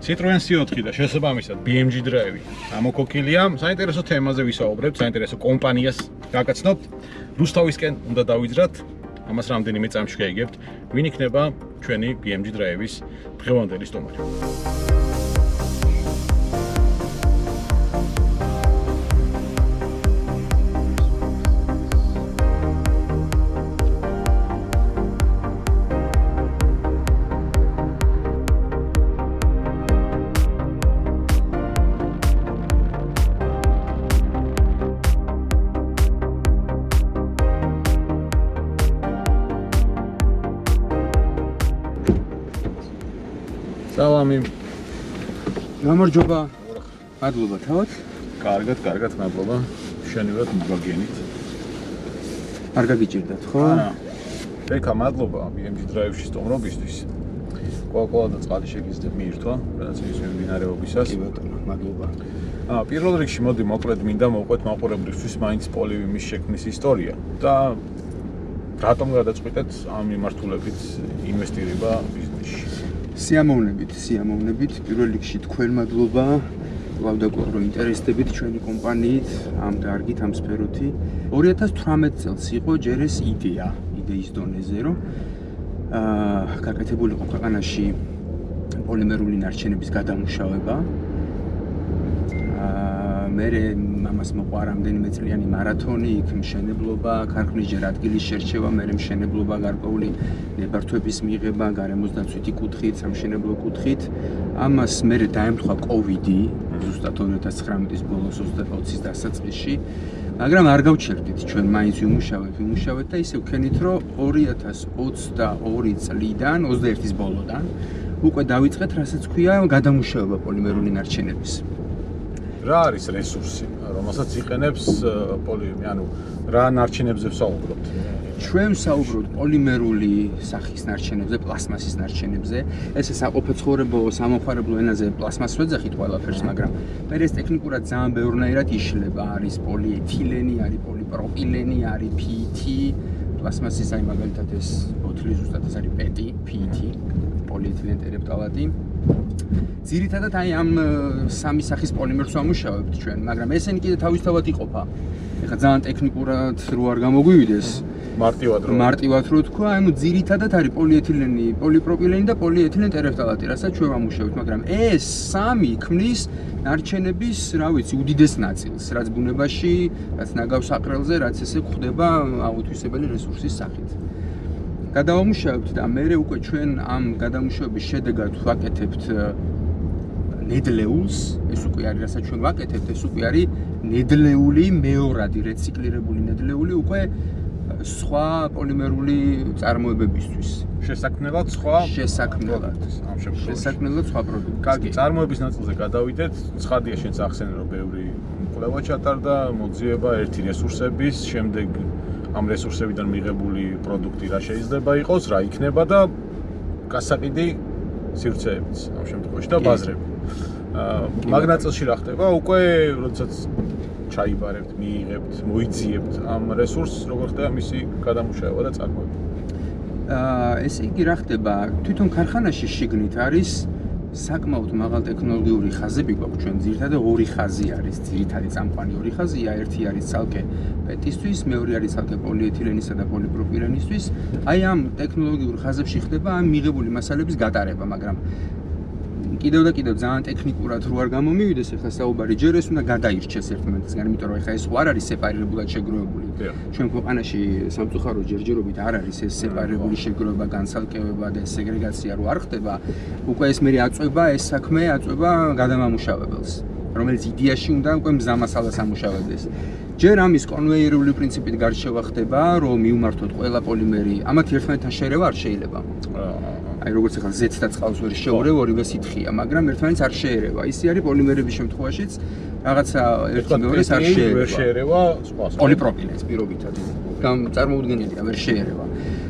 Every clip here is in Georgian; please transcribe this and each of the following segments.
Citroen C4 და შესაბამისად BMG Drive ამოქოქილია. საინტერესო თემაზე ვისაუბრებთ, საინტერესო კომპანიას გაგაცნობთ. რუსთავისკენ უნდა დავიძრათ, ამას რამდენიმე წამში გაიგებთ, ვინ იქნება ჩვენი BMG Drive-ის დღევანდელი სტუმარი. Salami. გამარჯობა. მადლობა თავად. კარგად, მადლობა. შენივად მოგაგენით. არ გაგიჭირდათ, ხო? ეკა, მადლობა BMG Drive-ში სტუმრობისთვის. კოლა და წყალი შეგიძლიათ მიირთვა, რაც ის მიმდინარეობისას. კი ბატონო, მადლობა. პირველ რიგში მოდი მოკლედ მინდა მოვყვეთ მაყურებლისთვის მაინც პოლივიმის შექმნის ისტორია და რატომ გადაწყვიტეთ ამ მიმართულებით ინვესტირება ბიზნესში. სიამოვნებით, პირველ რიგში თქვენ მადლობა. ვავდაკოთ რომ ინტერესდებით ჩვენი კომპანიით, ამ დარგით, ამ სფეროთი. 2018 წელს იყო ჯერ ეს იდეის დონეზე, რომ გაკეთებულიყო ქვეყანაში პოლიმერული ნარჩენების გადამუშავება. მერე ამას მოყვა რამდენიმე წლიანი მარათონი, იქ მშენებლობა, ქარხნის ჯერ ადგილის შერჩევა, მერე მშენებლობა, გარკვეული ნებართვების მიღება, გარემოს დაცვითი კუთხით, სამშენებლო კუთხით. ამას მერე დაემთხვა COVID-ი, ზუსტად 2019 ბოლოს 2020-ის დასაწყისში. მაგრამ არ გავჩერდით ჩვენ მაინც ვიმუშავეთ და ისე ვქენით, რომ 2022 წლიდან 21-ის ბოლოდან უკვე დავიწყეთ, რასაც ქვია გადამუშავება პოლიმერული ნარჩენების. რა არის რესურსი, რომელსაც იყენებს პოლიმერი, ანუ რა ნარჩენებზე ვსაუბრობთ? ჩვენ ვსაუბრობთ პოლიმერული სახის ნარჩენებზე, პლასმასის ნარჩენებზე. ესე საყოფაცხოვრებო, სამომხმარებლო ენაზე პლასმასს ვეძახით ყველაფერს, მაგრამ ეს ტექნიკურად ძალიან ბევრნაირად იშლება. არის პოლიეთილენი, არის პოლიპროპილენი, არის PET, პლასმასის აი მაგალითად ეს ბოთლი ზუსტად ეს არის PET, პოლიეთილენ ტერეფტალატი. ძირითადად აი ამ სამი სახის პოლიმერს ვამუშავებთ ჩვენ, მაგრამ ესენი კიდე თავისთავად იყოფა. ეხლა ძალიან ტექნიკურად რო არ გამოგვივიდეს, მარტივად რო თქვა, ანუ ძირითადად არის პოლიეთილენი, პოლიპროპილენი და პოლიეთილენ ტერეფტალატი, რასაც ჩვენ ვამუშავებთ, მაგრამ ეს სამი ქმნის ნარჩენების, რა ვიცი, უდიდეს ნაწილს, რაც ბუნებაში, რაც ნაგავს საყრელზე, რაც ესე გვხვდება აუთვისებელი რესურსის სახით. გადავამუშავებთ და მერე უკვე ჩვენ ამ გადამუშავების შედეგად ვაკეთებთ ნედლეულს, ეს უკვე არის რასაც ჩვენ ვაკეთებთ, ეს უკვე არის ნედლეული, მეორადი რეციკლირებული ნედლეული უკვე სხვა პოლიმერული წარმოებებისთვის. შესაქმნელად სხვა პროდუქტი. კარგი, წარმოების ნაწილზე გადავიდეთ. ცხადია შენც ახსენე რომ ბევრი კვლევა ჩატარდა, მოძიება ერთი რესურსების, შემდეგ ამ რესურსებიდან მიღებული პროდუქტი რა შეიძლება იყოს, რა იქნება და გასაყიდი სივრცეებიც ამ შემთხვევაში და ბაზრები. მაგ ნაწილში რა ხდება? უკვე როდესაც ჩაიბარებთ, მიიღებთ, მოიძიებთ ამ რესურსს, როგორ ხდება მისი გადამუშავება და წარმოება? ესე იგი რა ხდება? თვითონ ქარხანაში შიგნით არის საკმაოდ მაღალტექნოლოგიური ხაზები გვაქვს ჩვენ ძირითადად ორი ხაზი არის ძირითადი წამყვანი ორი ხაზია ერთი არის ცალკე პეტისთვის მეორე არის ცალკე პოლიეთილენისა და პოლიპროპილენისთვის აი ამ ტექნოლოგიურ ხაზებში ხდება ამ მიღებული მასალების გატარება მაგრამ კიდევ და კიდევ ძალიან ტექნიკურად რო არ გამომივიდეს ეხლა საუბარი ჯერ ეს უნდა გადაირჩეს ერთმანეთისგან იმიტომ რომ ეხლა ეს არ არის სეპარირებულად შეგროვებული ჩვენ ქვეყანაში სამწუხაროდ ჯერჯერობით არ არის ეს სეპარირებული შეგროვება განცალკევება და სეგრეგაცია რო არ ხდება უკვე ეს მე აწובה ეს საქმე აწובה გადამამუშავებელს რომელიც იდეაში უნდა უკვე მზამასალას ამუშავებდეს ჯერ ამის კონვეიერული პრინციპით გარჩევა ხდება რომ მივმართოთ ყველა პოლიმერი ამათ ერთმანეთთან შერევა არ შეიძლება აი როგორც ახლა Z და წყალს ვერ შეურევ ორივე სითხია, მაგრამ ერთმანეთს არ შეერევა. ისე არის პოლიმერების შემთხვევაშიც რაღაცა ერთი მეორეს არ შეერევა. ვერ შეერევა სხვა. პოლიპროპილენს პირობითად. წარმოუდგენელია, ვერ შეერევა.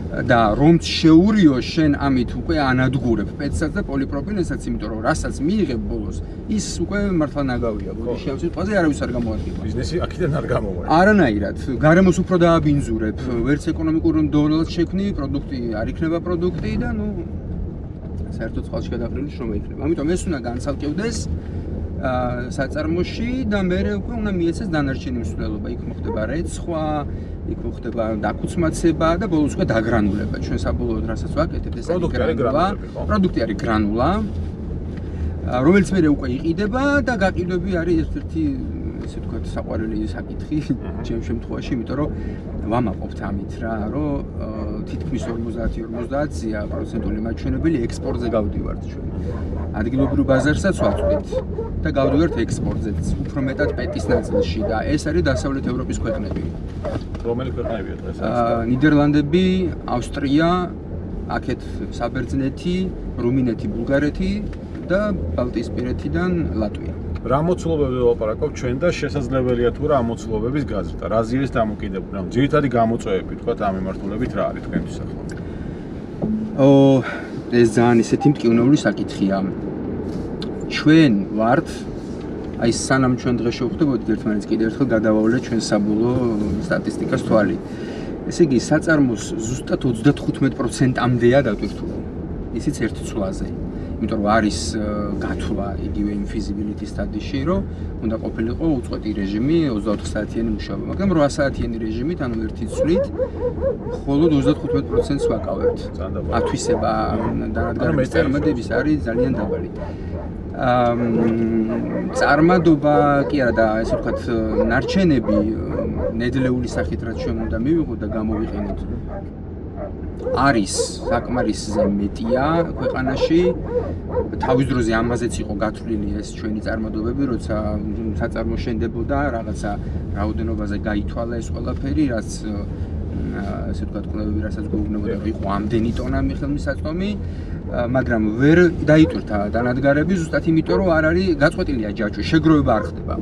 და რომც შეურიო შენ ამით უკვე ანადგურებ პეცსაც და პოლიპროპილენსაც, იმიტომ რომ რასაც მიიღებ ბოლოს, ის უკვე მართლა ნაგავია. ბოდიში ამ სიტყვაზე არავის არ გამოადგება. ბიზნესი აქედან არ გამოვა. არანაირად. გარემოს უფრო დააბინძურებ, ვერც ეკონომიკურ დონალს შექმნი, პროდუქტი არ იქნება პროდუქტი და საერთოდ წყალში გადაყრილი შრომა იქნება. ამიტომ ეს უნდა განცალკევდეს საწარმოში და მე უკვე უნდა მიეცეს დანარჩენი მსვლელობა. იქ მოხდება რეცხვა, იქ მოხდება დაქუცმაცება და ბოლოს უკვე დაგრანულება. ჩვენ საბოლოოდ რასაც ვაკეთებთ, ეს არის გრანულა. პროდუქტი არის გრანულა, რომელიც მე უკვე იყიდება და გაყიდვები არის ერთ-ერთი ესე ვთქვათ საყვარელი საკითხი ჩემ შემთხვევაში, იმიტომ რომ ვამაყობთ ამით რა, რომ თითქმის 50-50%-იანი მაჩვენებელი ექსპორტზე გავდივართ ჩვენ. ადგილობრივ ბაზარსაც ვაწვდით და გავდივართ ექსპორტზეც, უფრო მეტად პეტის ნაწილში და ეს არის დასავლეთ ევროპის ქვეყნები. რომელი ქვეყნებია დღეს? ნიდერლანდები, ავსტრია, აქეთ საბერძნეთი, რუმინეთი, ბულგარეთი და ბალტიისპირეთიდან ლატვია. რა მოცულობებზე ვლაპარაკობ ჩვენ და შესაძლებელია თუ რა ამ მოცულობების გაზრდა? რა ზირის დამოკიდებული? ანუ ძირითადი გამოწვევები თქვა ამ მიმართულებით რა არის თქვენთვის ახლა? ეს ძალიან ისეთი მტკივნეული საკითხია. ჩვენ ვართ აი სანამ ჩვენ დღეს შევხვდებოდით ერთმანეთს კიდევ ერთხელ გადავავლეთ ჩვენ საბოლოო სტატისტიკას თვალი. ესე იგი საწარმოს ზუსტად 35%-მდეა დატვირთული. ისიც ერთი ცვლაზე. იმიტომ რომ არის გათვლა იგივე იმ feasibility study-ში, რომ უნდა ყოფილიყო უწყვეტი რეჟიმი 24 საათიანი მუშაობა, მაგრამ 8 საათიანი რეჟიმით, ანუ ერთი ცვლით, მხოლოდ 35%-ს ვაკავებთ. ათვისება დანადგარების წარმატების არის ძალიან დაბალი. წარმადობა კი არა და ესე ვთქვათ, ნარჩენები ნედლეული სახით რაც ჩვენ უნდა მივიღოთ და გამოვიყენოთ. არის საკმარისზე მეტია ქვეყანაში. თავის დროზე ამაზეც იყო გათვლილი ეს ჩვენი წარმოდობები, როცა საწარმო შენდებოდა, რაღაცა რაოდენობაზე გაითვალა ეს ყველაფერი, რაც ასე ვთქვათ, კვლევები რასაც გვეუბნებოდა, რომ იყო ამდენი ტონა მიხელმისაწვდომი, მაგრამ ვერ დაიტვირთა დანადგარები ზუსტად იმიტომ, რომ არ არის გაწყვეტილია ჯაჭვი, შეგროვება არ ხდება.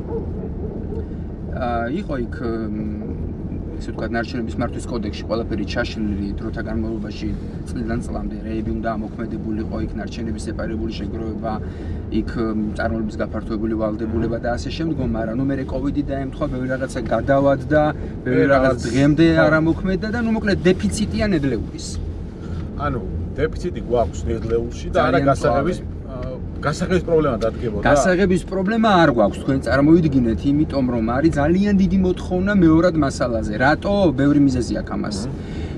იყო იქ ესე ვთქვათ, ნარჩენების მართვის კოდექსში ყველაფერი ჩაშლილი დროთა განმავლობაში წლიდან წლამდე რეები უნდა ამოქმედებულიყო, იქ ნარჩენების სეპარებული შეგროვება, იქ წარმოების გაფართოებული ვალდებულება და ასე შემდგომ, მაგრამ მე კოვიდი დაემთხვა, ბევრი რაღაცა გადავადდა, ბევრი რაღაც დღემდე არ ამოქმედდა და მოკლედ დეფიციტია ნედლეულის. ანუ დეფიციტი გვაქვს ნედლეულში და არა გასაღების პრობლემა დადგებოდა? გასაღების პრობლემა არ გვაქვს, თქვენ წარმოვიდგინეთ, იმიტომ რომ არის ძალიან დიდი მოთხოვნა მეორად მასალაზე. რატო? ბევრი მიზეზი აქვს ამას.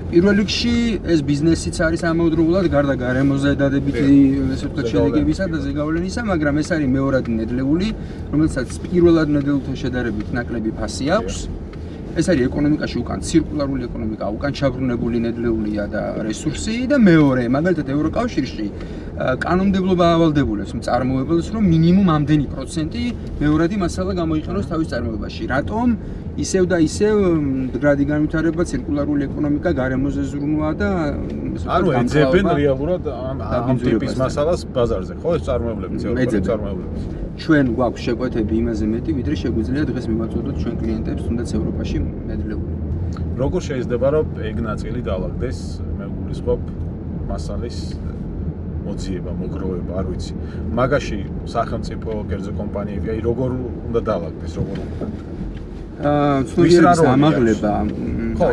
პირველ რიგში ეს ბიზნესიც არის ამავდროულად გარდა გარემოზე დადებითი ესე ვთქვათ შედეგებისა და ზეგავლენისა, მაგრამ ეს არის მეორად ნედლეული, რომელსაც პირველად ნედლეულთან შედარებით ნაკლები ფასი აქვს. ეს არის ეკონომიკაში უკან ცირკულარული ეკონომიკა, უკან ჩაბრუნებული ნედლეულია და რესურსი და მეორე, მაგალითად ევროკავშირში კანონმდებლობა ავალდებულებს მწარმოებელს, რომ მინიმუმ ამდენი პროცენტი მეორადი მასალა გამოიყენოს თავის წარმოებაში. რატომ? ისევ და ისევ მდგრადი განვითარება, ცირკულარული ეკონომიკა, გარემოზე ზრუნვა და ანუ ეძებენ რეალურად ამ ტიპის მასალას ბაზარზე, ხო, ეს წარმოებლები, წარმოებლები. ჩვენ გვაქვს შეკვეთები იმაზე მეტი, ვიდრე შეგვიძლია დღეს მივაწოდოთ ჩვენ კლიენტებს, თუნდაც ევროპაში ნედლეული. როგორ შეიძლება რომ ეგ ნაწილი დაალაგდეს, მე გულისხმობ მასალის მოძიება, მოგროვება, არ ვიცი. მაგაში სახელმწიფო კერძო კომპანიები, აი როგორ უნდა დაალაგდეს, როგორ უნდა ცნობიერების ამაღლება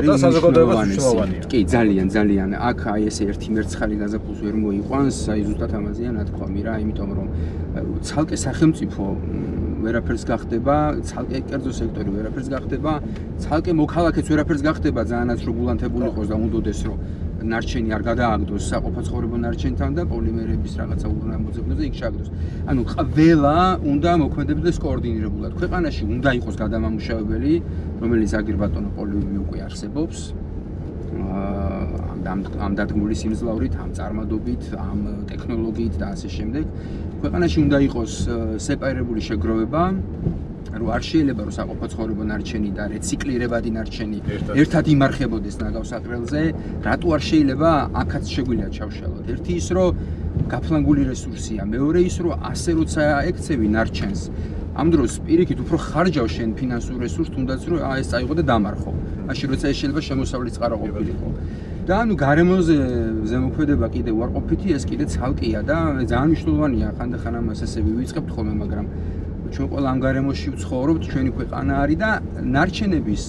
და საზოგადოებას მნიშვნელოვანია. კი, ძალიან. აქ აი ესე ერთი მერცხალი გაზაფხულს ვერ მოიყვანს, აი ზუსტად ამაზეა ნათქვამი რა, იმიტომ რომ ცალკე სახელმწიფო ვერაფერს გახდება, ცალკე კერძო სექტორი ვერაფერს გახდება, ცალკე მოქალაქეც ვერაფერს გახდება, ძალიანაც რო გულანთებული იყოს და უნდოდეს რომ ნარჩენი არ გადააგდოს საყოფაცხოვრებო ნარჩენთან და პოლიმერების რაღაცა უგანამოძებნებზე იქ ჩაგდოს. ანუ ყველა უნდა მოქმედებდეს კოორდინირებულად. ქვეყანაში უნდა იყოს გადამამუშავებელი, რომელიც აგრიბატონო პოლიმერი უკვე არსებობს. ამ დადგმული სიმძლავრით, ამ წარმადობით, ამ ტექნოლოგიით და ასე შემდეგ. ქვეყანაში უნდა იყოს სეპარებული შეგროვება, რომ არ შეიძლება რომ საყოფაცხოვრებო ნარჩენი და რეციკლირებადი ნარჩენი ერთად იმარხებოდეს ნაგავს აყრელზე, რატო არ შეიძლება აქაც შეგვიძლია ჩავშალოთ. ერთი ის რომ გაფლანგული რესურსია, მეორე ის რომ ასე როცა ეკცევი ნარჩენს, ამ დროს პირიქით უფრო ხარჯავ შენ ფინანსურ რესურსს, თუნდაც რომ ეს წაიღო და დამარხო. მაშინ როცა ეს შეიძლება შემოსავლის წყარო ყოფილიყო. და ანუ გარემოზე ზემოქმედება კიდე უარყოფითი ეს კიდე ცალკეა და ძალიან მნიშვნელოვანია ხანდახან ამას ესე ვივიწყებთ ხოლმე, მაგრამ ჩვენ ყველა ამ გარემოში ვცხოვრობთ, ჩვენი ქვეყანა არის და ნარჩენების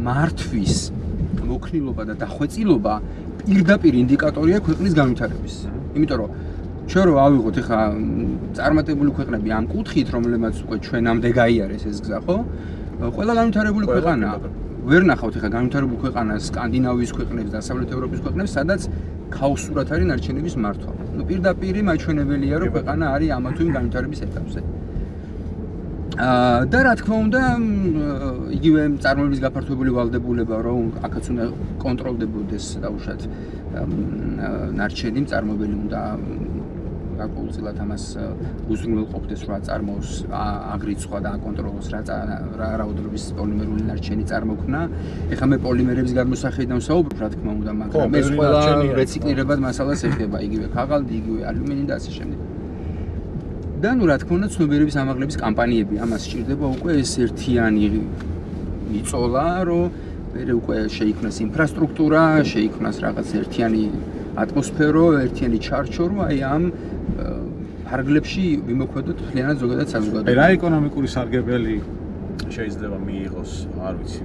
მართვის მოქნილობა და დახვეწილობა პირდაპირ ინდიკატორია ქვეყნის განვითარების. იმიტომ რომ ჩვენ რო ავიღოთ ეხა წარმატებული ქვეყნები ამ კუთხით, რომლებმაც უკვე ჩვენამდე გაიარეს ეს გზა, ხო? ყველა განვითარებული ქვეყანა ვერ ნახავთ ეხა განვითარებულ ქვეყანას, სკანდინავიის ქვეყნებს, დასავლეთ ევროპის ქვეყნებს, სადაც ქაოსურად არის ნარჩენების მართვა. ნუ პირდაპირ მაჩვენებელია, რომ ქვეყანა არის ამა თუ იმ განვითარების ეტაპზე. და რა თქმა უნდა, იგივე წარმოების გაფართოებული ვალდებულება, რომ აქაც უნდა კონტროლდებოდეს დაუშვათ ნარჩენი მწარმოებელი უნდა გარკვეულწილად ამას უზრუნველყოფდეს, რა წარმოოს აგრიცხვა და აკონტროლოს რა რაოდენობის პოლიმერული ნარჩენი წარმოქმნა. ეხლა მე პოლიმერების გადმოსახედიდან ვსაუბრობ, რა თქმა უნდა, მაგრამ ეს ყველა რეციკლირებად მასალას ეხება, იგივე ქაღალდი, იგივე ალუმინი და ასე შემდეგ. და ნუ რა თქმა უნდა, ცნობიერების ამაღლების კამპანიები ამას სჭირდება უკვე ეს ერთიანი მიწოლა, რომ მე უკვე შეიქმნას ინფრასტრუქტურა, შეიქმნას რაღაც ერთიანი ატმოსფერო, ერთიანი ჩარჩო, რომ აი ამ ფარგლებში ვიმოქმედოთ მთლიანად ზოგადად საზოგადოება. რა ეკონომიკური სარგებელი შეიძლება მიიღოს, არ ვიცი,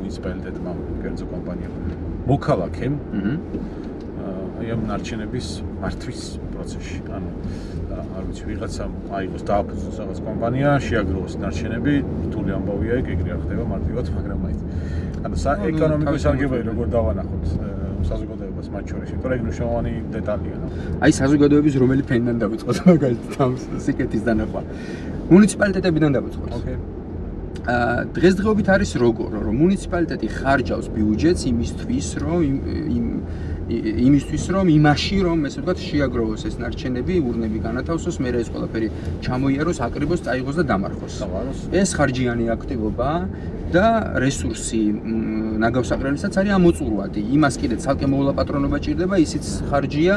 მუნიციპალიტეტმა, კერძო კომპანიამ, მოქალაქემ, აი ამ ნარჩენების მართვის პროცესში. ანუ არ ვიცი, ვიღაცამ აიღოს დააფუძნოს რაღაც კომპანია, შეაგროვოს ნარჩენები, რთული ამბავია, ეგრე არ ხდება მარტივად, მაგრამ მაინც. ანუ ეკონომიკური სარგებელი როგორ დავანახოთ საზოგადოებას მათ შორის, იმიტომ რომ ეგ მნიშვნელოვანი დეტალია. აი საზოგადოების რომელი ფენიდან დავიწყოთ მაგალითად ამ სიკეთის დანახვა. მუნიციპალიტეტებიდან დავიწყოთ. ოკეი. დღესდღეობით არის როგორ, რომ მუნიციპალიტეტი ხარჯავს ბიუჯეტს იმისთვის რომ იმაში რომ ესე ვთქვათ შეაგროვოს ეს ნარჩენები, ურნები განათავსოს, მე ეს ყველაფერი ჩამოიაროს, აკრიბოს, წაიღოს და დამარხოს. ეს ხარჯიანი აქტივობა და რესურსი ნაგავსაყრელისაც არის ამოწურვადი. იმას კიდე ცალკე მოულაპატრონობა ჭირდება, ისიც ხარჯია,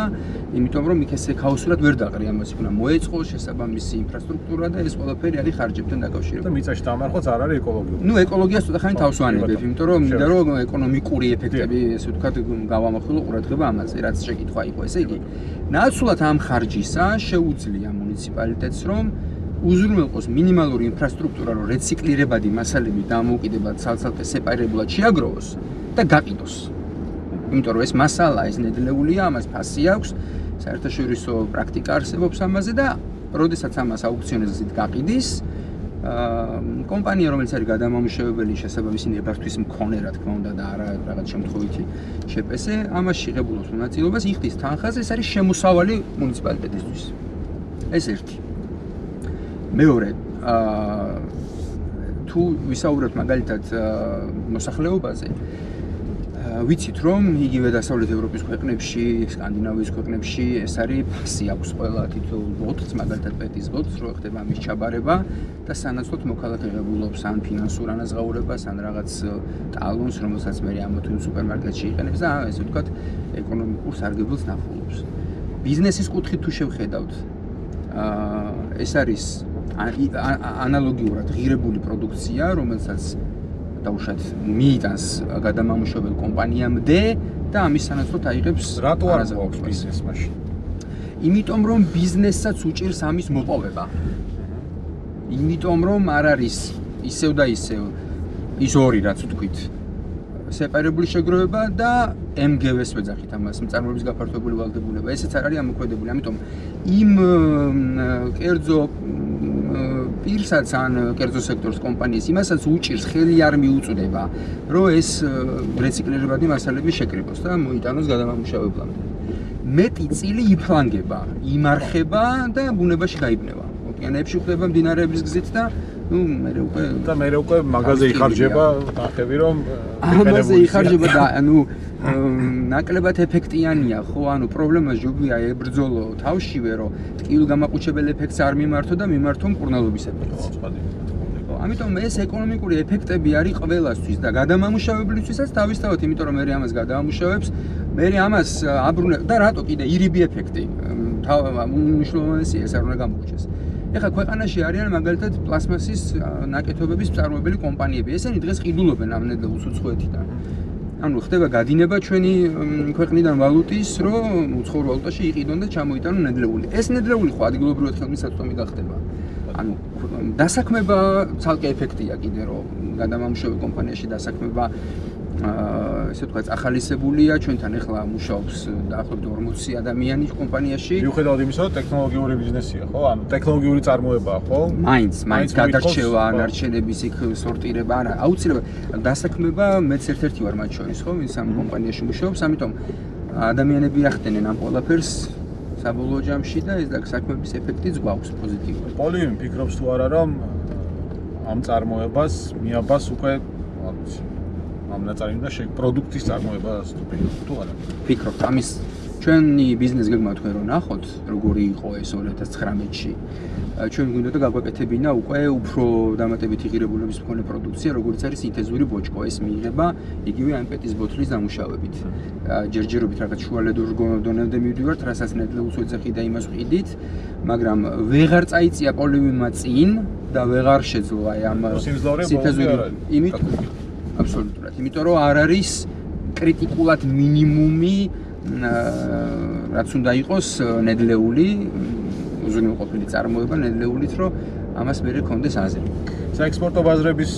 იმიტომ რომ იქ ესე ქაოსურად ვერ დაყრი ამას იქნა მოეწყოს შესაბამისი ინფრასტრუქტურა და ეს ყველაფერი არის ხარჯებთან დაკავშირებული. და მიწაში დამარხვაც არ არის ეკოლოგიური. ნუ ეკოლოგიას ცოტახანი თავს ვანებებ, იმიტომ რომ მინდა რომ ეკონომიკური ეფექტები ესე ვთქვათ გავამახვილო ყურადღება ამაზე, რაც შეკითხვა იყო, ესე იგი. ნაცვლად ამ ხარჯისა შეუძლია მუნიციპალიტეტს რომ უზრუნველყოს მინიმალური ინფრასტრუქტურა, რომ რეციკლირებადი მასალები დამოუკიდებლად ცალ-ცალკე სეპარირებულად შეაგროვოს და გაყიდოს. იმიტომ რომ ეს მასალა ეს ნედლეულია, ამას ფასი აქვს, საერთაშორისო პრაქტიკა არსებობს ამაზე და როდესაც ამას აუქციონებზე გაყიდის, კომპანია, რომელიც არის გადამამუშავებელი, შესაბამისი ნებართვის მქონე, რა თქმა უნდა და არა რაღაც შემთხვევითი შეპესე, ამას შეღებულობს მონაწილეობას, იხდის თანხაზე, ეს არის შემოსავალი მუნიციპალიტეტისთვის. ეს ერთი. მეორე, თუ ვისაუბრებთ მაგალითად მოსახლეობაზე, ვიცით რომ იგივე დასავლეთ ევროპის ქვეყნებში, სკანდინავიის ქვეყნებში ეს არის ფასი აქვს ყველა თითოეულ ბოთლს, მაგალითად პეტის ბოთლს, რო ხდება ამის ჩაბარება და სანაცვლოდ მოქალაქე ღებულობს ან ფინანსურ ანაზღაურებას, ან რაღაც ტალონს, რომელსაც მე ამა თუ იმ სუპერმარკეტში იყენებს და ესე ვთქვათ ეკონომიკურ სარგებელს ნახულობს. ბიზნესის კუთხით თუ შევხედავთ, ეს არის ანალოგიურად ღირებული პროდუქცია, რომელსაც დაუშვათ მიიტანს გადამამუშავებელ კომპანიამდე და ამის სანაცვლოდ აიღებს რატო არ გვაქვს ბიზნეს მაშინ? იმიტომ რომ ბიზნესსაც უჭირს ამის მოპოვება. იმიტომ რომ არ არის ისევ და ისევ ის ორი რაც ვთქვით. სეპარირებული შეგროვება და MGV-ს ვეძახით ამას, მწარმოების გაფართოებული ვალდებულება. ესეც არ არის ამოქმედებული. ამიტომ იმ კერძო პირსაც ან კერძო სექტორის კომპანიის იმასაც უჭირს, ხელი არ მიუწვდება, რომ ეს რეციკლირებადი მასალები შეკრიბოს და მოიტანოს გადამამუშავებლამდე. მეტი წილი იფლანგება, იმარხება და ბუნებაში გაიბნევა. ოკეანეებში ხდება მდინარეების გზით და მე უკვე მაღაზია იხარჯება, ნახები რომ ამაზე იხარჯება და ანუ ნაკლებად ეფექტიანია, ხო, ანუ პრობლემა ჯობია ებრძოლო თავშივე, რომ ტკივილგამაყუჩებელ ეფექტს არ მიმართო და მიმართო მკურნალობის ეფექტს. ამიტომ ეს ეკონომიკური ეფექტები არის ყველასთვის და გადამამუშავებლისთვისაც თავისთავად, იმიტომ რომ მე ამას გადაამუშავებს, მე ამას აბრუნებ და რატო კიდე ირიბი ეფექტი. უმნიშვნელოვანესია ეს არ უნდა გამოგვიჩეს. ეხლა ქვეყანაში არიან მაგალითად პლასმასის ნაკეთობების მწარმოებელი კომპანიები. ესენი დღეს ყიდულობენ ამ ნედლეულს უცხოეთიდან. ანუ ხდება გადინება ჩვენი ქვეყნიდან ვალუტის, რომ უცხოურ ვალუტაში იყიდონ და ჩამოიტანონ ნედლეული. ეს ნედლეული ხო ადგილობრივად ხელმისაწვდომი გახდება. ანუ დასაქმება ცალკე ეფექტია კიდე რომ გადამამუშავებელი კომპანიაში დასაქმება ესე ვთქვათ ახალისებულია ჩვენთან ახლა მუშაობს დაახლოებით 40 ადამიანი კომპანიაში. მიუხედავად იმისა, რომ ტექნოლოგიური ბიზნესია, ხო? ანუ ტექნოლოგიური წარმოებაა, ხო? მაინც გადარჩევა, ანარჩენების იქ სორტირება, არა, აუცილებლად დასაქმება მეც ერთ-ერთი ვარ მათ შორის, ხო? ვინც ამ კომპანიაში მუშაობს, ამიტომ ადამიანები ახდენენ ამ ყველაფერს საბოლოო ჯამში და ეს საქმების ეფექტიც გვაქვს პოზიტიური. პოლივიმი ფიქრობს თუ არა, რომ ამ წარმოებას მიაბას უკვე ამ ნაწარმოებდა პროდუქტის წარმოებას თუ არა. ფიქრობთ ამის ჩვენი ბიზნეს გეგმა თქვენ რომ ნახოთ როგორი იყო ეს 2019-ში ჩვენ გვინდა და გაგვაკეთებინა უკვე უფრო დამატებით იღირებულების მქონე პროდუქცია როგორც არის სინთეზური ბოჭკო ეს მიიღება იგივე ამპეტის ბოთლის დამუშავებით ჯერჯერობით რაღაც შუალედურ დონემდე მივდივართ რასაც ნედლეულს ვეძახი და იმას ვყიდით მაგრამ ვეღარ წაიწია პოლივიმმა წინ და ვეღარ შეძლო აი ამ სინთეზური იმით აბსოლუტურად იმიტომ რომ არ არის კრიტიკულად მინიმუმი რაც უნდა იყოს ნედლეული უზრუნველყოფილი წარმოება ნედლეულით რომ ამას მერე კონდეს აზრი. საექსპორტო ბაზრების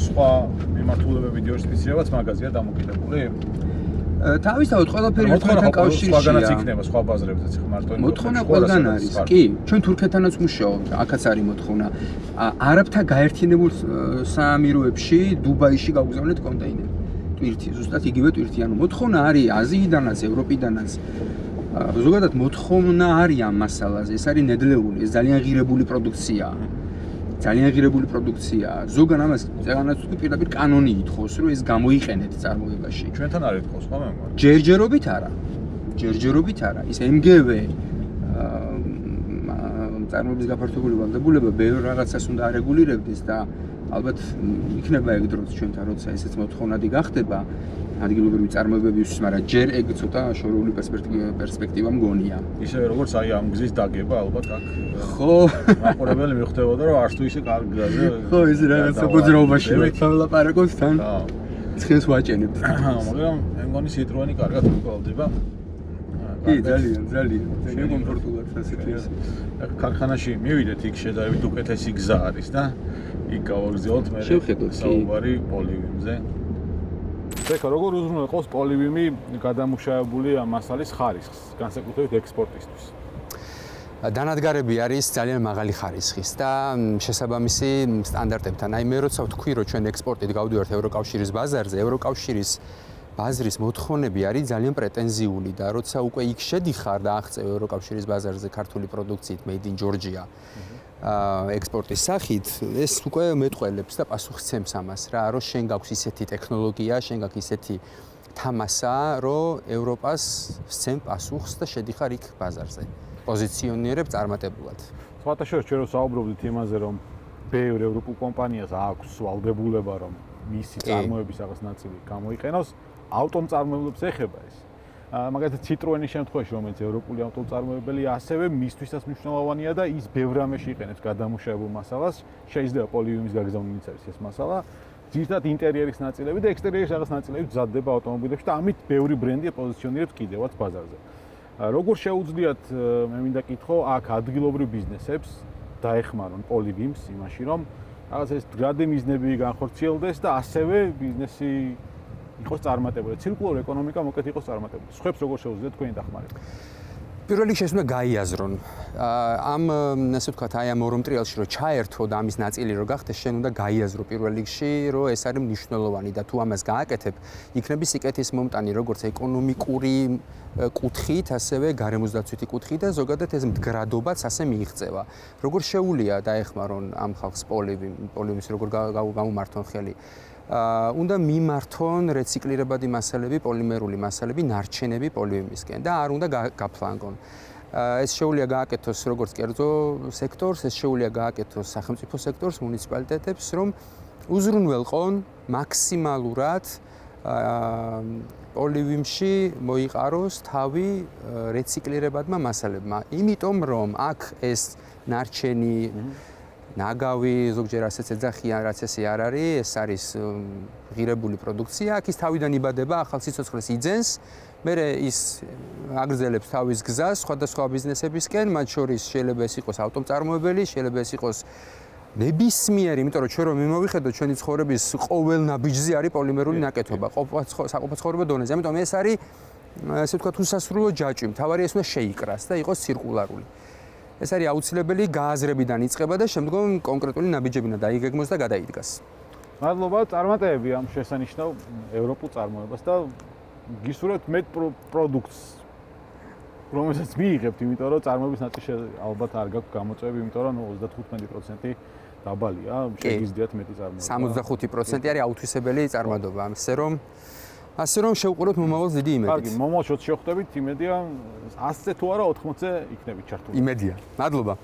სხვა მიმართულებები დივერსიფიცირებაც მაგაზია დამოკიდებული. თავისთავად ყველაფერი ერთმანეთთან კავშირშია. სხვაგანაც იქნება სხვა ბაზრებზეც ხა მარტო მოთხოვნა ყველგან არის. კი, ჩვენ თურქეთთანაც ვმუშაობთ, აქაც არის მოთხოვნა. არაბთა გაერთიანებულ საამიროებში, დუბაიში გავგზავნეთ კონტეინერი. ტვირთი, ზუსტად იგივე ტვირთი, ანუ მოთხოვნა არის აზიიდანაც, ევროპიდანაც. ზოგადად მოთხოვნა არის ამ მასალაზე, ეს არის ნედლეული, ეს ძალიან ღირებული პროდუქციაა. ძალიან ღირებული პროდუქციაა. ზოგან ამას წეგანაც თუ პირდაპირ კანონი ითხოვს, რომ ეს გამოიყენეთ წარმოებაში. ჩვენთან არ ითხოვს, ხო მე მგონი? ჯერჯერობით არა. ჯერჯერობით არა. ის MGV წარმოების გაფართოებული ვალდებულება ბევრ რაღაცას უნდა არეგულირებდეს და ალბათ იქნება ეგ დროც ჩვენთან როცა ესეც მოთხოვნადი გახდება ადგილობრივი წარმოებებისთვის, მაგრამ ჯერ ეგ ცოტა შორეული პერსპექტივა მგონია. ისე როგორც აი ამ გზის დაგება ალბათ აქ ხო, მაყურებელი მიხვდებოდა რომ არც თუ ისე კარგაზე. ხო, ის რაღაცა მოძრაობაში ვლაპარაკობთ თან. ცხენს ვაჭენებთ. მაგრამ მე მგონი Citroen-ი კარგად მიყავდება. კი, ძალიან კომფორტულად ასეთი ის. ქარხანაში მივიდეთ, იქ შედარებით უკეთესი გზა არის და იქ გავაგრძელოთ მე საუბარი პოლივიმზე. ეხლა როგორ უზრუნველყოფს პოლივიმი გადამუშავებული მასალის ხარისხს, განსაკუთრებით ექსპორტისთვის? დანადგარები არის ძალიან მაღალი ხარისხის და შესაბამისი სტანდარტებთან. აი მე როცა ვთქვი, რომ ჩვენ ექსპორტით გავდივართ ევროკავშირის ბაზარზე, ევროკავშირის ბაზრის მოთხოვნები არის ძალიან პრეტენზიული და როცა უკვე იქ შედიხარ და აღწევ ევროკავშირის ბაზარზე ქართული პროდუქციით made in Georgia ექსპორტის სახით, ეს უკვე მეტყველებს და პასუხისცემს ამას რა, რომ შენ გაქვს ისეთი ტექნოლოგია, შენ გაქვს ისეთი თამასა, რომ ევროპას სცემ პასუხს და შედიხარ იქ ბაზარზე. პოზიციონირებ წარმატებულად. სხვათა შორის ჩვენ ვსაუბრობდით იმაზე, რომ ბევრ ევროპულ კომპანიას აქვს ვალდებულება, რომ მისი წარმოების რაღაც ნაწილი გამოიყენოს, ავტომწარმოებლებს ეხება ეს. მაგალითად Citroen-ის შემთხვევაში, რომელიც ევროპული ავტომწარმოებელია, ასევე მისთვისაც მნიშვნელოვანია და ის ბევრ რამეში იყენებს გადამუშავებულ მასალას, შეიძლება პოლივიმის გაგზავნილიც არის ეს მასალა. ძირითადად ინტერიერის ნაწილები და ექსტერიერის რაღაც ნაწილები მზადდება ავტომობილებში და ამით ბევრი ბრენდი პოზიციონირებს კიდევაც ბაზარზე. როგორ შეუძლიათ მე მინდა კითხო, აქ ადგილობრივ ბიზნესებს დაეხმარონ პოლივიმს იმაში, რომ რაღაც ეს მდგრადი მიზნები განხორციელდეს და ასევე ბიზნესი იყოს წარმატებული. ცირკულური ეკონომიკა მოკეთ იყოს წარმატებული. სხვებს როგორ შეუძლიათ თქვენი დახმარება? პირველ რიგში ეს უნდა გაიაზრონ. ამ ასე ვთქვათ, აი ამ ორ მტრიალში რომ ჩაერთო და ამის ნაწილი რომ გახდეს, შენ უნდა გაიაზრო პირველ რიგში, რომ ეს არის მნიშვნელოვანი და თუ ამას გააკეთებ, იქნება სიკეთის მომტანი როგორც ეკონომიკური კუთხით, ასევე გარემოსდაცვითი კუთხით და ზოგადად ეს მდგრადობაც ასე მიიღწევა. როგორ შეუულია დაეხმარონ ამ ხალხს პოლივიმის როგორ გამომართონ ხელი? უნდა მიმართონ რეციკლირებადი მასალები, პოლიმერული მასალები, ნარჩენები პოლივიმისკენ და არ უნდა გაფლანგონ. ეს შეუძლია გააკეთოს როგორც კერძო სექტორს, ეს შეუძლია გააკეთოს სახელმწიფო სექტორს, მუნიციპალიტეტებს, რომ უზრუნველყონ მაქსიმალურად პოლივიმში მოიყაროს თავი რეციკლირებადმა მასალებმა. იმიტომ რომ აქ ეს ნარჩენი ნაგავი ზოგჯერ ასეც ეძახიან, რაც ესე არ არის, ეს არის ღირებული პროდუქცია, აქ ის თავიდან იბადება, ახალ სიცოცხლეს იძენს, მერე ის აგრძელებს თავის გზას სხვადასხვა ბიზნესებისკენ, მათ შორის შეიძლება ეს იყოს ავტომწარმოებელი, შეიძლება ეს იყოს ნებისმიერი, იმიტომ რომ ჩვენ რომ მიმოვიხედოთ ჩვენი ცხოვრების ყოველ ნაბიჯზე არის პოლიმერული ნაკეთობა, საყოფო ცხოვრება დონეზე. ამიტომ ეს არის ესე ვთქვათ უსასრულო ჯაჭვი, მთავარია ეს უნდა შეიკრას და იყოს ცირკულარული. ეს არის აუცილებელი გააზრებიდან იწყება და შემდგომ კონკრეტული ნაბიჯები უნდა დაიგეგმოს და გადაიდგას. მადლობა, წარმატებები ამ შესანიშნავ ევროპულ წარმოებას და გისურვებთ მეტ პროდუქტს, რომელსაც მიიღებთ, იმიტომ რომ წარმოების ნაწილში ალბათ არ გაქვთ გამოწვევები, იმიტომ რომ 35% დაბალია, შეგიძლიათ მეტი წარმოება. 65% არის აუთვისებელი წარმატება, ასე რომ შევყუროთ მომავალს დიდი იმედით. კარგი, მომავალში შევხვდებით, იმედია 100-ზე თუ არა 80-ზე იქნებით ჩართული. იმედია. მადლობა.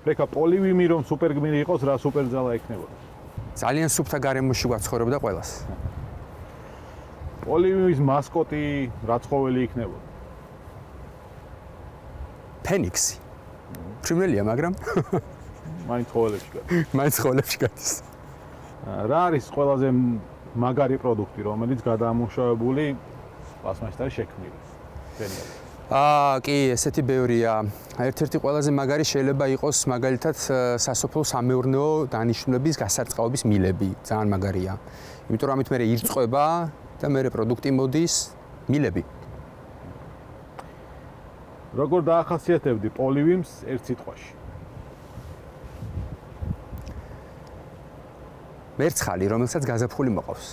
რეკა პოლივიმი რომ სუპერგმირი იყოს, რა სუპერძალა ექნებოდა. ძალიან სუფთა გარემოში გვაცხოვრებდა ყველას. პოლივიმის მასკოტი რა ცხოველი იქნებოდა? ფენიქსი. ფრინველია, მაგრამ მაინც ცხოველებში გადის. მაინც ცხოველებში გადის. რა არის ყველაზე მაგარი პროდუქტი, რომელიც გადაამუშავებული პლასმასით არის შექმნილი? კი, ესეთი ბევრია. ერთ-ერთი ყველაზე მაგარი შეიძლება იყოს მაგალითად სასოფლო სამეურნეო დანიშნულების გასარწყავების მილები, ძალიან მაგარია. იმიტომ რომ ამით მე ირწყვება და მე პროდუქტი მოდის მილები. როგორ დაახასიათებდი პოლივიმს ერთ სიტყვაში? მერცხალი, რომელსაც გაზაფხული მოყავს.